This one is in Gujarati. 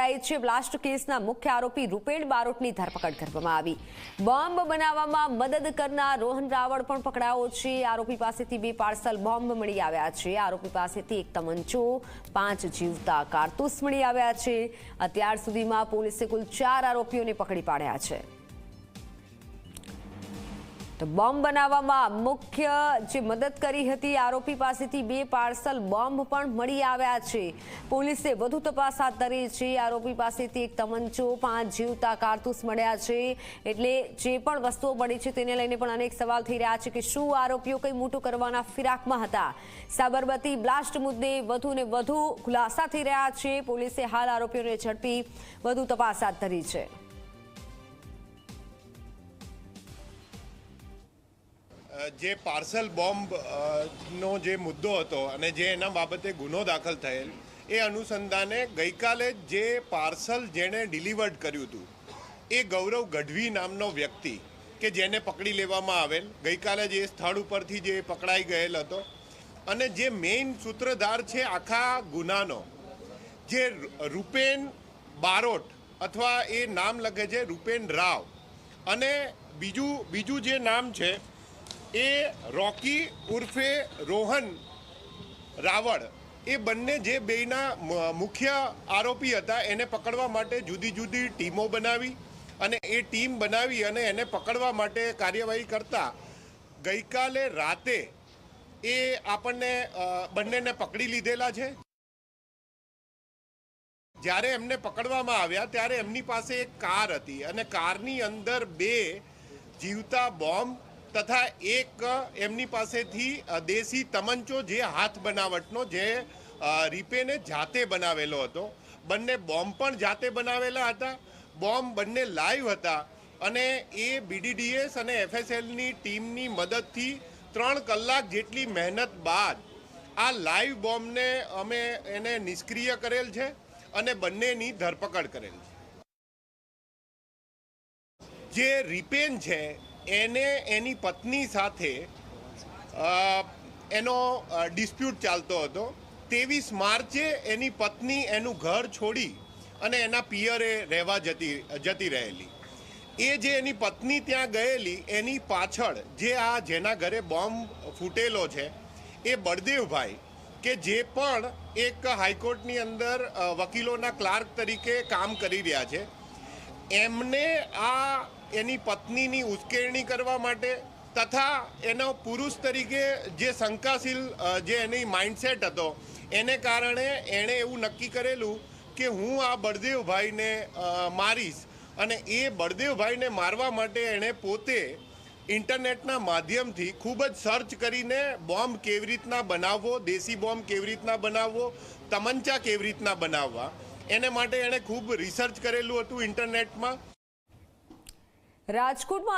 કરાઈ છે। બ્લાસ્ટ કેસના મુખ્ય આરોપી રૂપેણ બારોટની ધરપકડ કરવામાં આવી। બોમ્બ બનાવવામાં મદદ કરનાર રોહન રાવળ પણ પકડાયો છે। આરોપી પાસેથી 2 પાર્સલ બોમ્બ મળી આવ્યા છે। આરોપી પાસેથી એક તમંચો, 5 જીવતા કારતૂસ મળી આવ્યા છે। અત્યાર સુધીમાં પોલીસે કુલ 4 આરોપીઓને પકડી પાડ્યા છે। તો બોમ્બ બનાવવામાં મુખ્ય જે મદદ કરી હતી આરોપી પાસેથી 2 પાર્સલ બોમ્બ પણ મળી આવ્યા છે। પોલીસે વધુ તપાસ હાથ ધરી છે। આરોપી પાસેથી એક તમંચો, 5 જીવતા કારતૂસ મળ્યા છે। એટલે જે પણ વસ્તુઓ મળી છે તેને લઈને પણ અનેક સવાલ થઈ રહ્યા છે કે શું આરોપીઓ કંઈ મોટું કરવાના ફિરાકમાં હતા। સાબરમતી બ્લાસ્ટ મુદ્દે વધુ ને વધુ ખુલાસા થઈ રહ્યા છે। પોલીસે હાલ આરોપીઓને ઝડપી વધુ તપાસ હાથ ધરી છે। જે પાર્સલ બોમ્બ નો જે મુદ્દો હતો અને જે એના બાબતે ગુનો દાખલ થયેલ એ અનુસંધાને ગઈકાલે જે પાર્સલ જેણે ડિલિવર્ડ કર્યું હતું એ ગૌરવ ગઢવી નામનો વ્યક્તિ કે જેને પકડી લેવામાં આવેલ ગઈકાલે જે સ્થળ ઉપરથી જે પકડાઈ ગયેલ હતો અને જે મેઇન સૂત્રધાર છે આખા ગુનાનો જે રૂપેણ બારોટ અથવા એ નામ લખે છે રૂપેણ રાવ અને બીજું જે નામ છે એ રોકી ઉર્ફે રોહન રાવળ એ બંને જે બેના મુખ્ય આરોપી હતા એને પકડવા માટે જુદી જુદી ટીમો બનાવી અને એ ટીમ બનાવી અને એને પકડવા માટે કાર્યવાહી કરતા ગઈકાલે રાતે એ આપણને બંનેને પકડી લીધેલા છે। જ્યારે એમને પકડવામાં આવ્યા ત્યારે એમની પાસે એક કાર હતી અને કારની અંદર 2 જીવતા બોમ્બ તથા એક એમની પાસેથી દેશી તમંચો જે હાથ બનાવટનો જે રીપેને જાતે બનાવેલો હતો। બંને બોમ્બ પણ જાતે બનાવેલા હતા। બોમ્બ બંને લાઈવ હતા અને એ BDDS અને FSLની ટીમની મદદથી 3 કલાક જેટલી મહેનત બાદ આ લાઈવ બોમ્બને અમે એને નિષ્ક્રિય કરેલ છે અને બંનેની ધરપકડ કરેલ છે। જે રીપેન છે એને એની પત્ની સાથે એનો ડિસ્પ્યુટ ચાલતો હતો। 23 માર્ચે એની પત્ની એનું ઘર છોડી અને એના પિયરે રહેવા જતી રહેલી। એ જે એની પત્ની ત્યાં ગયેલી એની પાછળ જે જેના ઘરે બોમ્બ ફૂટેલો છે એ બળદેવભાઈ કે જે પણ એક હાઈકોર્ટની અંદર વકીલોના ક્લાર્ક તરીકે કામ કરી રહ્યા છે એમને આ એની પત્નીની ઉશ્કેરણી કરવા માટે તથા એનો પુરુષ તરીકે જે શંકાશીલ જે એની માઇન્ડસેટ હતો એને કારણે એણે એવું નક્કી કરેલું કે હું આ બળદેવભાઈને મારીશ અને એ બળદેવભાઈને મારવા માટે એણે પોતે ઇન્ટરનેટના માધ્યમથી ખૂબ જ સર્ચ કરીને બોમ્બ કેવી રીતના બનાવવો, દેશી બોમ્બ કેવી રીતના બનાવવો, તમંચા કેવી રીતના બનાવવા એને માટે એણે ખૂબ રિસર્ચ કરેલું હતું ઇન્ટરનેટમાં। રાજકોટમાં